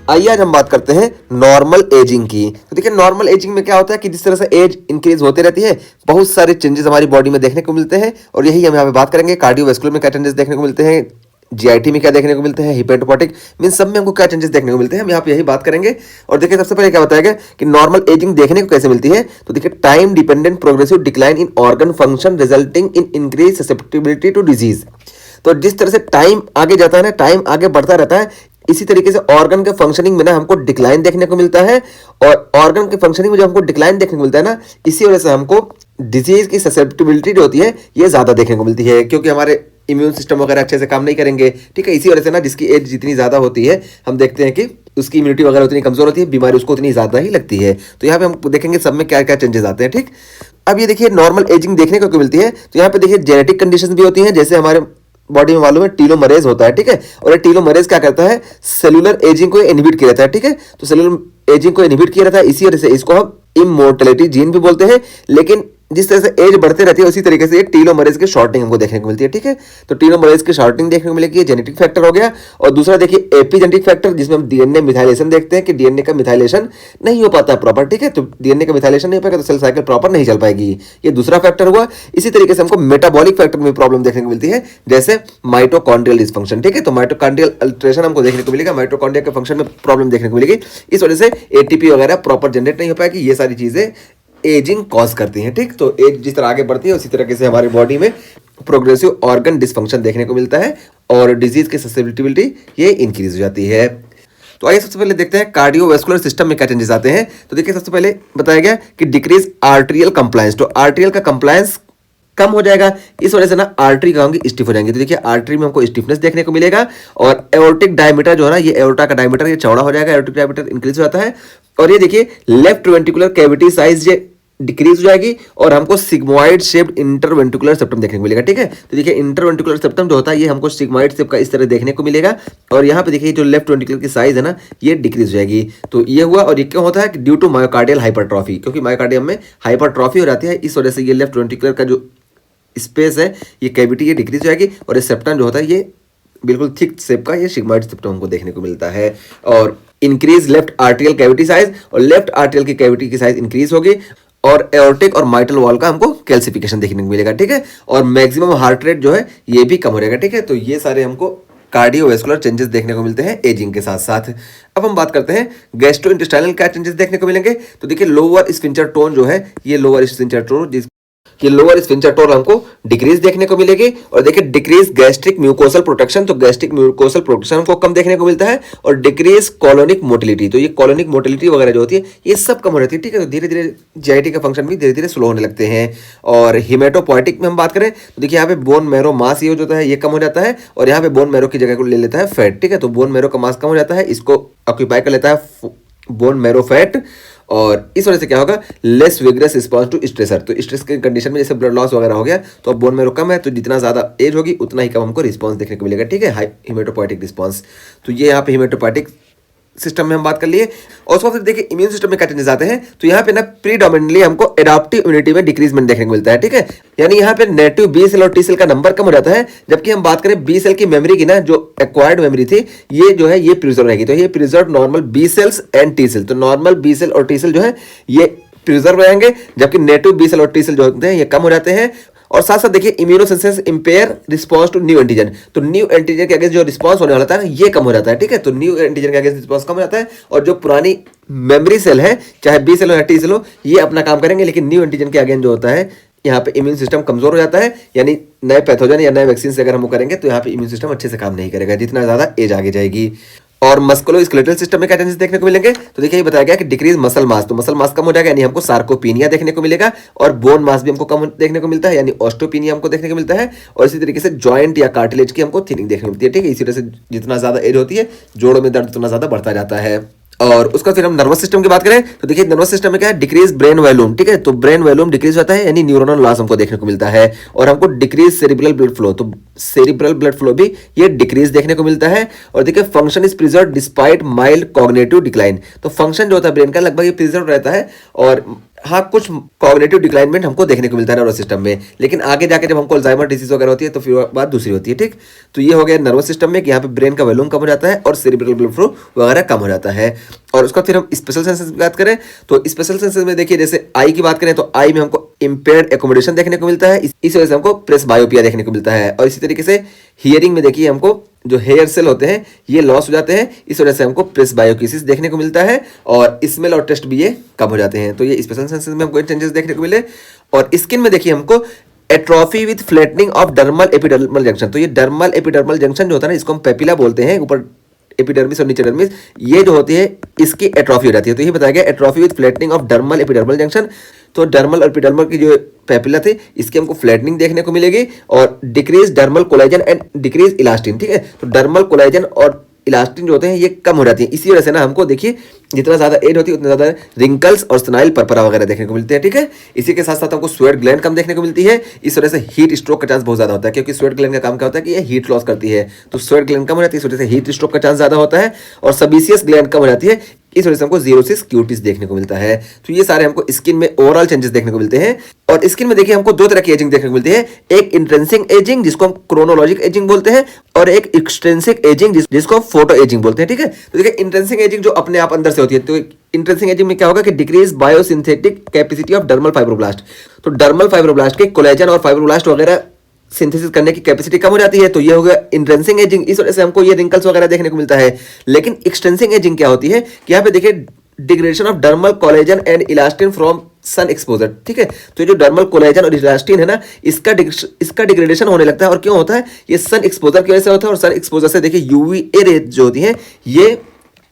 आइए आज हम बात करते हैं नॉर्मल एजिंग की। तो देखिए नॉर्मल एजिंग में क्या होता है कि जिस तरह से एज इंक्रीज होती रहती है, बहुत सारे चेंजेस हमारी बॉडी में देखने को मिलते हैं और यही हम यहाँ पे बात करेंगे। कार्डियोवैस्कुलर में क्या चेंजेस देखने को मिलते हैं, जीआईटी में क्या देखने को मिलते हैं, हिपेटोपोटिक मीन सब में हमको क्या चेंजेस देखने को मिलते हैं, हम यहाँ पे यही बात करेंगे। और देखिए सबसे पहले क्या बताया गया कि नॉर्मल एजिंग देखने को कैसे मिलती है। तो देखिए time dependent progressive decline in organ function resulting in increase susceptibility to disease. तो जिस तरह से टाइम आगे जाता है ना, टाइम आगे बढ़ता रहता है, इसी तरीके से ऑर्गन के फंक्शनिंग में ना हमको डिक्लाइन देखने को मिलता है। और ऑर्गन के फंक्शनिंग में जो हमको डिक्लाइन देखने को मिलता है ना, इसी वजह से हमको डिजीज की ससेप्टिबिलिटी जो होती है ये ज्यादा देखने को मिलती है, क्योंकि हमारे इम्यून सिस्टम वगैरह अच्छे से काम नहीं करेंगे। ठीक है, इसी वजह से ना जिसकी एज जितनी ज्यादा होती है हम देखते हैं कि उसकी इम्यूनिटी वगैरह उतनी कमजोर होती है, बीमारी उसको उतनी ज्यादा ही लगती है। तो यहाँ पे हम देखेंगे सब में क्या क्या चेंजेस आते हैं। ठीक, अब ये देखिए नॉर्मल एजिंग देखने को क्यों मिलती है। तो यहाँ पे देखिए जेनेटिक कंडीशन भी होती है, जैसे हमारे बॉडी में मालूम है टीलोमरेज होता है। ठीक है, और ये टीलोमरेज क्या करता है, सेलुलर एजिंग को इनहिबिट किया रहता है। ठीक है, तो सेलुलर एजिंग को इनहिबिट किया रहता है, इसी वजह से इसको हम इमोर्टेलिटी जीन भी बोलते हैं। लेकिन जिस तरह से एज बढ़ते रहती है उसी तरीके से टीलोमरेज की शॉर्टिंग हमको देखने को मिलती है। ठीक है, तो टीलोमरेज की शॉर्टिंग देखने को मिलेगी, जेनेटिक फैक्टर हो गया। और दूसरा देखिए एपिजेनेटिक फैक्टर, जिसमें हम डीएनए मिथाइलेशन देखते हैं कि डीएनए का मिथाइलेशन नहीं हो पाता प्रॉपर। ठीक है, तो डीएनए का मिथाइलेशन नहीं हो पाएगा तो सेल साइकिल प्रॉपर नहीं चल पाएगी, ये दूसरा फैक्टर हुआ। इसी तरीके से हमको मेटाबॉलिक फैक्टर में प्रॉब्लम देखने को मिलती है, जैसे माइटोकॉन्ड्रियल डिसफंक्शन। ठीक है, तो माइटोकॉन्ड्रियल अल्टरेशन हमको देखने को मिलेगा, माइटोकॉन्ड्रिया के फंक्शन में प्रॉब्लम देखने को मिलेगी। इस वजह से एटीपी वगैरह प्रॉपर जनरेट नहीं हो पाएगी, ये सारी चीजें एजिंग कॉज करती हैं। ठीक, तो एज जिस तरह आगे बढ़ती है उसी तरीके से हमारी बॉडी में प्रोग्रेसिव ऑर्गन डिसफंक्शन देखने को मिलता है और डिजीज की ससेप्टिबिलिटी ये इंक्रीज हो जाती है। तो आइए सबसे पहले देखते हैं कार्डियोवैस्कुलर सिस्टम में क्या चेंजेस आते हैं। तो देखिए सबसे पहले बताया गया कि डिक्रीज आर्टेरियल कंप्लायंस, तो आर्टेरियल का कंप्लायंस कम हो जाएगा, इस वजह से ना आर्टरी क्या होंगी, स्टिफ हो जाएंगे। तो देखिए आर्टरी में हमको स्टिफनेस देखने को मिलेगा और एओर्टिक डायमीटर जो है ना, ये एओर्टा का डायमीटर ये चौड़ा हो जाएगा, एओर्टिक डायमीटर इंक्रीज हो जाता है। और ये देखिए लेफ्ट वेंट्रिकुलर कैविटी साइज ये डिक्रीज हो जाएगी और हमको सिग्मोइड शेप्ड इंटरवेंट्रिकुलर सेप्टम देखने को मिलेगा। ठीक है, तो देखिए इंटरवेंट्रिकुलर सेप्टम जो होता है ये हमको सिग्मोइड शेप का इस तरह देखने को मिलेगा। और यहाँ पे देखिए जो लेफ्ट वेंट्रिकुलर की साइज है ना ये डिक्रीज हो जाएगी। तो ये हुआ, और ये क्यों होता है कि ड्यू टू मायोकार्डियल हाइपरट्रॉफी, क्योंकि मायोकार्डियम में हाइपरट्रॉफी हो जाती है, इस वजह से ये लेफ्ट वेंट्रिकुलर का जो स्पेस है ये कैविटी ये डिक्रीज हो जाएगी और ये सेप्टम जो होता है ये बिल्कुल थिक शेप का ये सिग्मोइड सेप्टम हमको देखने को मिलता है। और increase left arterial cavity size, और लेफ्ट आर्टेरियल की कैविटी की साइज इंक्रीज होगी और एओर्टिक और माइटल वॉल का हमको कैल्सिफिकेशन देखने को मिलेगा। ठीक है, और मैक्सिमम हार्ट रेट जो है ये भी कम हो जाएगा। ठीक है, तो ये सारे हमको कार्डियोवैस्कुलर चेंजेस देखने को मिलते हैं एजिंग के साथ साथ। अब हम बात करते हैं गैस्ट्रोइंटेस्टाइनल क्या चेंजेस देखने को मिलेंगे। तो देखिए लोअर स्फिंक्टर टोन जो है, ये लोअर स्फिंक्टर टोन कि लोअर स्फिंक्टर टोन हमको डिक्रीज देखने को मिलेगी। और देखिए डिक्रीज गैस्ट्रिक म्यूकोसल प्रोटेक्शन, तो गैस्ट्रिक म्यूकोसल प्रोटेक्शन हमको कम देखने को मिलता है। और डिक्रीज कॉलोनिक मोटिलिटी, तो ये कॉलोनिक मोटिलिटी वगैरह जो होती है ये सब कम हो जाती है। ठीक है, तो धीरे धीरे जीआईटी का फंक्शन भी धीरे धीरे स्लो होने लगते हैं। और हिमेटोपोइटिक में हम बात करें तो देखिए यहाँ पे बोन मैरो मास ये जो होता है ये कम हो जाता है और यहाँ पे बोन मैरो की जगह को ले लेता है फैट। ठीक है, तो बोन मैरो का मास कम हो जाता है, इसको ऑक्यूपाई कर लेता है बोन मैरो फैट। और इस वजह से क्या होगा, less vigorous response to stressor, तो स्ट्रेस के कंडीशन में जैसे ब्लड लॉस वगैरह हो गया तो अब बोन मैरो कम है, तो जितना ज्यादा एज होगी उतना ही कम हमको रिस्पॉन्स देखने को मिलेगा। ठीक है, हाई हिमेटोपोइटिक रिस्पॉन्स, तो ये यहाँ पे हिमेटोपोइटिक सिस्टम में हम बात कर लिए। और उसके बाद देखिए इम्यून सिस्टम में क्या चेंजेस आते हैं। तो यहाँ पे ना प्रीडोमिनेटली हमको एडाप्टिव इम्यूनिटी में डिक्रीजमेंट देखने को मिलता है। ठीक है, यानी यहाँ पे नेटिव बी सेल और टी सेल का नंबर कम हो जाता है, जबकि हम बात करें बी सेल की मेमोरी की ना, जो एक्वायर्ड मेमोरी थी ये जो है ये प्रिजर्व रहेगी। तो ये preserve normal B cells and T cell, तो नॉर्मल बी सेल और टी सेल जो है ये प्रिजर्व रहेंगे, जबकि नेटिव बी सेल और टी सेल जो होते हैं ये कम हो जाते हैं। और साथ साथ देखिए immunosenescence impair response to new antigen, तो न्यू एंटीजन के अगेंस्ट जो रिस्पांस होने वाला था ये कम हो जाता है। ठीक है, तो न्यू एंटीजन के अगेंस्ट रिस्पांस कम हो जाता है और जो पुरानी मेमोरी सेल है चाहे बी सेल हो या टी सेल हो ये अपना काम करेंगे, लेकिन न्यू एंटीजन के अगेंस्ट जो होता है यहाँ पे इम्यून सिस्टम कमजोर हो जाता है। यानी नए पैथोजन या नए वैक्सीन से अगर हम करेंगे तो यहाँ पे इम्यून सिस्टम अच्छे से काम नहीं करेगा जितना ज्यादा एज आगे जाएगी। और मस्कुलोस्केलेटल सिस्टम में क्या चेंजेस देखने को मिलेंगे। तो देखिए ये बताया गया कि डिक्रीज मसल मास, तो मसल मास कम हो जाएगा यानी हमको सार्कोपीनिया देखने को मिलेगा। और बोन मास भी हमको कम देखने को मिलता है यानी ऑस्टियोपीनिया हमको देखने को मिलता है। और इसी तरीके से जॉइंट या कार्टिलेज की हमको थिनिंग देखने को मिलती है। ठीक है, इसी तरह से जितना ज्यादा एज होती है जोड़ों में दर्द उतना ज्यादा बढ़ता जाता है। और उसका फिर हम नर्वस सिस्टम की बात करें तो देखिए नर्वस सिस्टम में क्या है, डिक्रीज ब्रेन वॉल्यूम। ठीक है, तो ब्रेन वॉल्यूम डिक्रीज होता है यानी न्यूरोनल लॉस हमको देखने को मिलता है। और हमको डिक्रीज सेरिब्रल ब्लड फ्लो, तो सेरिब्रल ब्लड फ्लो भी ये डिक्रीज देखने को मिलता है। और देखिए function is preserve despite mild cognitive decline, तो फंक्शन जो होता है ब्रेन का लगभग ये प्रिजर्व रहता है और हाँ, कुछ कॉग्निटिव डिक्लाइनमेंट हमको देखने को मिलता है नर्वस सिस्टम में, लेकिन आगे जाके जब हमको अल्जाइमर डिसीज वगैरह होती है तो फिर बात दूसरी होती है, ठीक। तो ये हो गया नर्वस सिस्टम में कि यहाँ पे ब्रेन का वॉल्यूम कम हो जाता है और सेरिब्रल ब्लड फ्लो वगैरह कम हो जाता है। और उसका फिर हम स्पेशल सेंसेस की बात करें तो स्पेशल सेंसेस में देखिए, जैसे आई की बात करें तो आई में हमको इम्पेयर्ड एकोमोडेशन देखने को मिलता है, इस वजह से हमको प्रेस बायोपिया देखने को मिलता है। और इसी तरीके से हियरिंग में देखिए हमको जो हेयर सेल होते हैं ये लॉस हो जाते हैं, इस वजह से हमको प्रेस बायोकिसिस देखने को मिलता है और स्मेल और टेस्ट भी ये कम हो जाते हैं। तो ये स्पेशल सेंसेस में हमको चेंजेस देखने को मिले। और स्किन में देखिए हमको atrophy with flattening of dermal epidermal junction. तो ये डर्मल एपिडर्मल जंक्शन जो होता है ना, इसको हम पेपिला बोलते हैं, ऊपर एपिडर्मिस और नीचे डर्मिस, ये जो होती है इसकी एट्रोफी हो जाती है। तो ये बताया गया atrophy with flattening of dermal epidermal junction. तो डर्मल और एपिडर्मल की जो पेपिला थे इसकी हमको फ्लैटनिंग देखने को मिलेगी और decrease dermal collagen and decrease elastin, ठीक है। तो डर्मल कोलेजन और इलास्टिन जो होते हैं ये कम हो जाती है। इसी वजह से ना हमको देखिए जितना ज़्यादा एज होती है उतना ज़्यादा रिंकल्स और स्नाइल परपरा वगैरह देखने को मिलते हैं, ठीक है। इसी के साथ साथ हमको स्वेट ग्लैंड कम देखने को मिलती है, इस वजह से हीट स्ट्रोक का चांस बहुत ज़्यादा होता है, क्योंकि स्वेट ग्लैंड का काम क्या होता है कि ये हीट लॉस करती है। तो स्वेट ग्लैंड कम हो जाती है, इस वजह से हीट स्ट्रोक का चांस ज़्यादा होता है। और सबीसियस ग्लैंड कम हो जाती है, इस वजह से हमको जीरोसिस क्यूटिस देखने को मिलता है। तो ये सारे हमको स्किन में ओवरऑल चेंजेस देखने को मिलते हैं। और स्किन में देखिए हमको दो तरह की एजिंग देखने को मिलती है, एक इंट्रिंसिक एजिंग जिसको हम क्रोनोलॉजिक एजिंग बोलते हैं और एक एक्सट्रिंसिक एजिंग जिसको हम फोटो एजिंग बोलते हैं, ठीक है। तो देखिए इंट्रिंसिक एजिंग जो अपने आप अंदर से होती है, तो इंट्रिंसिक एजिंग में क्या होगा कि decrease biosynthetic capacity of dermal fibroblast. तो डर्मल फाइब्रोब्लास्ट के कोलेजन और फाइब्रोब्लास्ट वगैरह सिंथेसिस करने की कैपेसिटी कम हो जाती है, तो ये हो गया इंट्रिंसिक एजिंग, इस वजह से हमको ये रिंकल्स वगैरह देखने को मिलता है। लेकिन एक्सटेंसिक एजिंग क्या होती है कि यहाँ पे देखिए degradation of dermal collagen and elastin from sun exposure, ठीक है। तो ये जो डर्मल कोलेजन और इलास्टिन है ना, इसका डिग्रेडेशन होने लगता है। और क्यों होता है? ये सन एक्सपोजर की वजह से होता है। और सन एक्सपोजर से देखिए यूवीए रेज जो होती है ये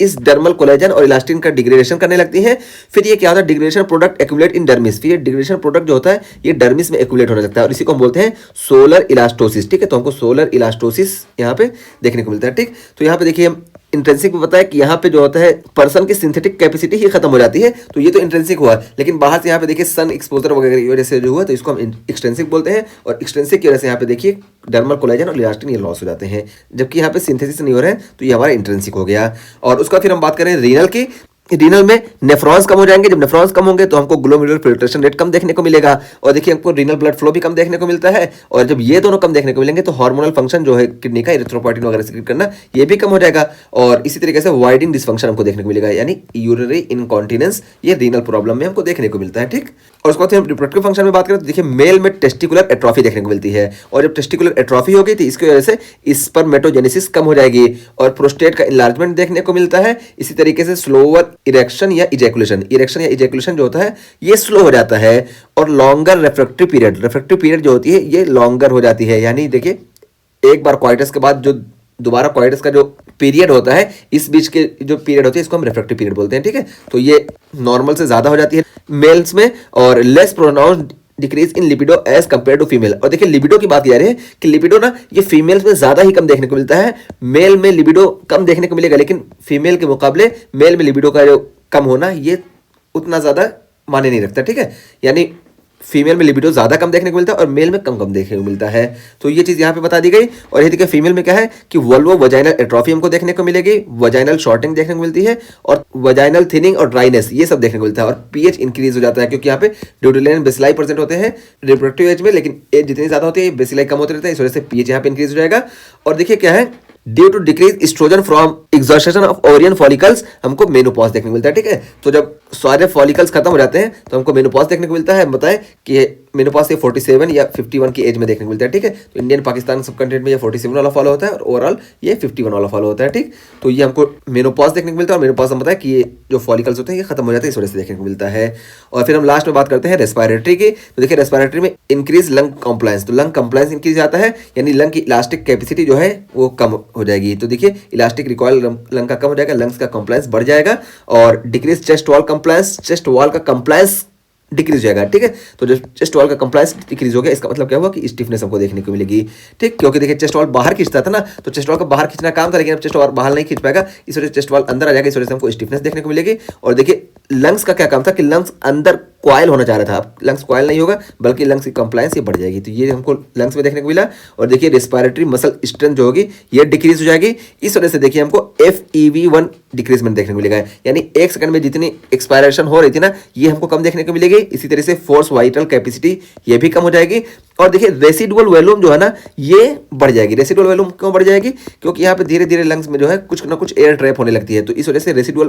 इस डर्मल कोलेजन और इलास्टिन का डिग्रेडेशन करने लगती है। फिर ये क्या होता है, degradation product accumulate in dermis. फिर ये डिग्रेडेशन प्रोडक्ट जो होता है ये डर्मिस में एक्यूमुलेट होने लगता है और इसी को हम बोलते हैं सोलर इलास्टोसिस, ठीक है। तो हमको सोलर इलास्टोसिस यहाँ पे देखने को मिलता है, ठीक। तो यहाँ पे देखिए हम इंट्रिंसिक में बताया कि यहाँ पे जो होता है पर्सन की सिंथेटिक कैपेसिटी ही खत्म हो जाती है, तो ये तो इंट्रिंसिक हुआ। लेकिन बाहर से यहाँ पे देखिए सन एक्सपोजर वगैरह की वजह से जो हुआ, तो इसको हम एक्सटेंसिक बोलते हैं। और एक्सटेंसिक की वजह से यहाँ पे देखिए डर्मल कोलेजन और इलास्टिन ये लॉस हो जाते हैं, जबकि यहाँ पे सिंथेसिस नहीं हो रहा है, तो ये हमारा इंट्रिंसिक हो गया। और उसका फिर हम बात करें रीनल की। रीनल में नेफ्रॉन्स कम हो जाएंगे। जब नेफ्रॉन्स कम होंगे तो हमको ग्लोमेरुलर फिल्ट्रेशन रेट कम देखने को मिलेगा और देखिए हमको रीनल ब्लड फ्लो भी कम देखने को मिलता है। और जब ये दोनों कम देखने को मिलेंगे तो हार्मोनल फंक्शन जो है किडनी का, इरिथ्रोपोइटिन वगैरह सिक्रीट करना, ये भी कम हो जाएगा। और इसी तरीके से वाइडिंग डिसफंक्शन हमको देखने को मिलेगा, यानी यूरिनरी इनकॉन्टिनेंस, ये रीनल प्रॉब्लम में हमको देखने को मिलता है, ठीक। और उसके बाद हम रिप्रोडक्टिव फंक्शन में बात करें तो देखिए मेल में टेस्टिकुलर एट्रोफी देखने को मिलती है। और जब टेस्टिकुलर एट्रोफी हो गई थी इसकी वजह से स्पर्मेटोजेनेसिस कम हो जाएगी और प्रोस्टेट का इनलार्जमेंट देखने को मिलता है। इसी तरीके से स्लोअर इरेक्शन या इजैकुलेशन जो होता है ये स्लो हो जाता है। और लॉन्गर रेफ्रेक्टिव पीरियड जो होती है ये लॉन्गर हो जाती है, यानी देखिए एक बार क्वाइटस के बाद जो दोबारा क्वाइटस का जो पीरियड होता है, इस बीच के जो पीरियड होती है इसको हम रेफ्रेक्टिव पीरियड बोलते हैं, ठीक है। तो ये नॉर्मल से ज्यादा हो जाती है मेल्स में और less pronounced decrease in libido as compare to female. और देखिए लिबिडो की बात की जा रही है कि लिबिडो ना ये फीमेल्स में ज्यादा ही कम देखने को मिलता है। मेल में लिबिडो कम देखने को मिलेगा, लेकिन फीमेल के मुकाबले मेल में लिबिडो का जो कम होना ये उतना ज्यादा माने नहीं रखता, ठीक है। यानी फीमेल में लिबिडो ज्यादा कम देखने को मिलता है और मेल में कम देखने को मिलता है। तो ये चीज यहाँ पे बता दी गई। और ये देखिए फीमेल में क्या है कि वल्वो वजाइनल एट्रोफी हमको देखने को मिलेगी, वजाइनल शॉर्टिंग देखने को मिलती है और वजाइनल थिनिंग और ड्राइनेस ये सब देखने को मिलता है। और पीएच इंक्रीज हो जाता है, क्योंकि यहाँ पे ड्यूटेरियन बेसिलाई प्रेजेंट होते हैं रिप्रोडक्टिव एज में, लेकिन एज जितनी ज्यादा होती है बेसिलाई कम होते रहते हैं, इस वजह से पीएच यहाँ पे इंक्रीज हो जाएगा। और देखिए क्या है, due to decrease oestrogen from exhaustion of ovarian follicles हमको मेनोपॉज देखने को मिलता है, ठीक है। तो जब सारे फॉलिकल्स खत्म हो जाते हैं तो हमको मेनोपॉज देखने को मिलता है। बताएं कि मेनोपॉज से 47 या 51 की एज में देखने को मिलता है, ठीक है। तो इंडियन पाकिस्तान सब कंट्रीज में ये 47 वाला फॉलो होता है और ओवरऑल ये 51 वाला फॉलो होता है, ठीक। तो ये हमको मेनोपॉज देखने को मिलता है और मेनोपॉज हम बताया कि ये जो फॉलिकल्स होते हैं ये खत्म हो जाते हैं, इस वजह से देखने को मिलता है। और फिर हम लास्ट में बात करते हैं रेस्पिरेटरी की। तो देखिए रेस्पिरेटरी में इंक्रीज लंग कॉम्प्लायंस, तो लंग कॉम्प्लायंस इंक्रीज आता है, यानी लंग की इलास्टिक कैपेसिटी जो है वो कम हो जाएगी। तो देखिए इलास्टिक रिकॉइल लंग का कम हो जाएगा, लंग्स का कॉम्प्लायंस बढ़ जाएगा। और decrease chest wall compliance, chest wall का कॉम्प्लायंस डिक्रीज हो जाएगा, ठीक है। तो जब चेस्ट वॉल का कंप्लायंस डिक्रीज हो गया इसका मतलब क्या हुआ कि स्टिफनेस हमको देखने को मिलेगी, ठीक। क्योंकि देखिए चेस्ट वॉल बाहर खींचता था ना, तो चेस्ट वॉल का बाहर खींचना काम था, लेकिन अब चेस्ट वॉल बाहर नहीं खींच पाएगा, इस वजह से चेस्ट वॉल अंदर आ जाएगा, इस वजह से हमको स्टिफनेस देखने को मिलेगी। और देखिए लंग्स का क्या काम था कि लंग्स अंदर कॉइल होना चाह रहा था, अब लंग्स कॉइल नहीं होगा बल्कि लंग्स की कंप्लायंस ये बढ़ जाएगी, तो ये हमको लंग्स में देखने को मिला। और देखिए रेस्पिरेटरी मसल स्ट्रेंथ जो होगी ये डिक्रीज हो जाएगी, इस वजह से देखिए हमको FEV1 डिक्रीजमेंट देखने को मिलेगा, यानी 1 सेकंड में जितनी एक्सपायरेशन हो रही थी ना, ये हमको कम देखने को मिलेगी। इसी तरह से फोर्स वाइटल कैपेसिटी ये भी कम हो जाएगी। और देखिए रेसिडुअल वॉल्यूम जो है ना, ये बढ़ जाएगी। रेसिडुअल वॉल्यूम क्यों बढ़ जाएगी? क्योंकि यहाँ पे धीरे धीरे लंग्स में जो है कुछ ना कुछ एयर ट्रैप होने लगती है, तो इस वजह से रेसिडुअल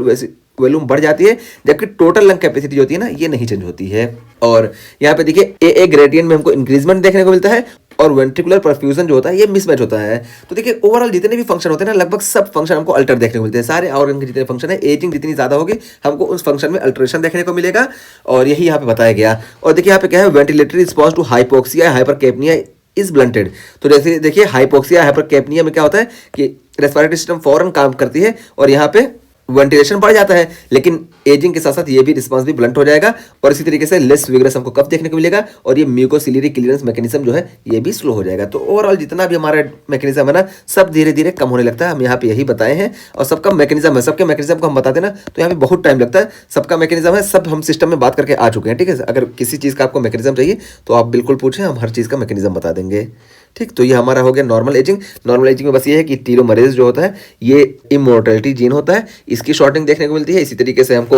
वॉल्यूम बढ़ जाती है, जबकि टोटल लंग कैपेसिटी जो होती है ना, ये नहीं चेंज होती है। और यहाँ पे देखिए AA ग्रेडियंट में हमको इंक्रीजमेंट देखने को मिलता है, और वेंट्रिकुलर परफ्यूजन जो होता है ये मिसमैच होता है। तो देखिए ओवरऑल जितने भी फंक्शन होते हैं ना, लगभग सब फंक्शन हमको अल्टर देखने को मिलते हैं। सारे ऑर्गन के जितने फंक्शन है, एजिंग जितनी ज्यादा होगी हमको उस फंक्शन में अल्टरेशन देखने को मिलेगा, और यही यहाँ पे बताया गया। और देखिए यहाँ पे क्या है, ventilatory response to hypoxia hypercapnia is blunted. तो जैसे देखिए हाइपोक्सिया हाइपरकैप्निया में क्या होता है कि रेस्पिरेटरी सिस्टम फौरन काम करती है और यहाँ पे वेंटिलेशन बढ़ जाता है, लेकिन एजिंग के साथ साथ ये भी रिस्पांस भी ब्लंट हो जाएगा, और इसी तरीके से लेस विगरस हमको कफ देखने को मिलेगा, और ये म्यूकोसिलियरी क्लियरेंस मैकेनिज्म जो है ये भी स्लो हो जाएगा। तो ओवरऑल जितना भी हमारा मैकेनिज्म है ना, सब धीरे धीरे कम होने लगता है। हम यहाँ पे यही बताए हैं, और सबका मैकेनिज्म है, सबके मैकेनिज्म को हम बताते ना तो यहाँ पे बहुत टाइम लगता है। सबका मैकेनिज्म है, सब हम सिस्टम में बात करके आ चुके हैं, ठीक है। अगर किसी चीज़ का आपको मैकेनिज्म चाहिए तो आप बिल्कुल पूछें, हम हर चीज़ का मैकेनिज्म बता देंगे, ठीक। तो ये हमारा हो गया नॉर्मल एजिंग। नॉर्मल एजिंग में बस ये है कि टीलोमरेज जो होता है ये इमोर्टलिटी जीन होता है, इसकी शॉर्टिंग देखने को मिलती है। इसी तरीके से हमको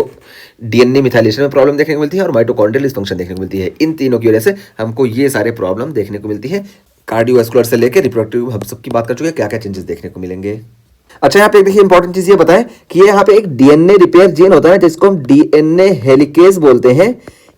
DNA मिथाइलेशन में प्रॉब्लम देखने को मिलती है, और माइटोकॉन्ड्रियल डिसफंक्शन देखने को मिलती है। इन तीनों की वजह से हमको ये सारे प्रॉब्लम देखने को मिलती है। कार्डियोवैस्कुलर से लेकर रिप्रोडक्टिव हम सबकी बात कर चुके हैं, क्या क्या चेंजेस देखने को मिलेंगे। अच्छा, यहाँ पे देखिए इंपॉर्टेंट चीज ये बताएं कि यहाँ पे एक DNA रिपेयर जीन होता है जिसको हम DNA हेलिकेज बोलते हैं।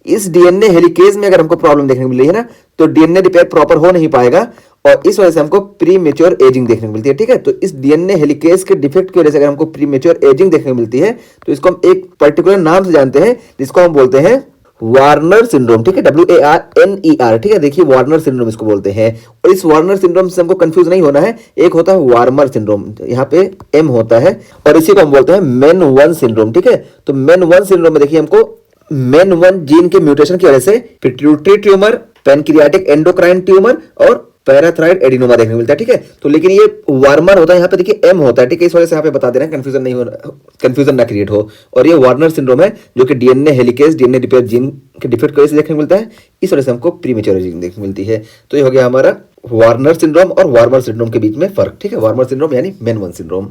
इस DNA हेलिकेज में अगर हमको प्रॉब्लम देखने को मिली है ना, तो DNA रिपेयर प्रॉपर हो नहीं पाएगा, और इस वजह से हमको प्रीमेच्योर एजिंग देखने को मिलती है, ठीक है। तो इस DNA हेलिकेज के डिफेक्ट की वजह से अगर हमको प्रीमेच्योर एजिंग देखने को मिलती है, तो इसको हम एक पर्टिकुलर नाम से जानते हैं, जिसको हम बोलते हैं वार्नर सिंड्रोम, ठीक है, WARNER, ठीक है। देखिए वार्नर सिंड्रोम इसको बोलते हैं, और इस वार्नर सिंड्रोम से हमको कंफ्यूज नहीं होना है। एक होता है वार्मर सिंड्रोम, यहाँ पे M होता है, और इसी को हम बोलते हैं MEN1 सिंड्रोम, ठीक है। तो MEN1 सिंड्रोम में देखिए हमको MEN1 जीन के म्यूटेशन की वजह से pituitary tumour, pancreatic endocrine tumour और पैराथायरॉइड एडिनोमा देखने को मिलता है, ठीक है। तो लेकिन ये वार्मर होता है, यहाँ पे देखिए M होता है, ठीक है। इस वजह से यहाँ पे बता दे रहे हैं, कंफ्यूजन नहीं हो, कंफ्यूजन ना क्रिएट हो। और ये वार्नर सिंड्रोम है जो कि DNA helicase, DNA repair gene के डिफेक्ट की वजह से देखने को मिलता है। इस वजह से हमको प्रीमेच्योर एजिंग देखने को मिलती है। तो ये हो गया हमारा वार्नर सिंड्रोम और वार्मर सिंड्रोम के बीच में फर्क, ठीक है। वार्मर सिंड्रोम यानी MEN1 सिंड्रोम।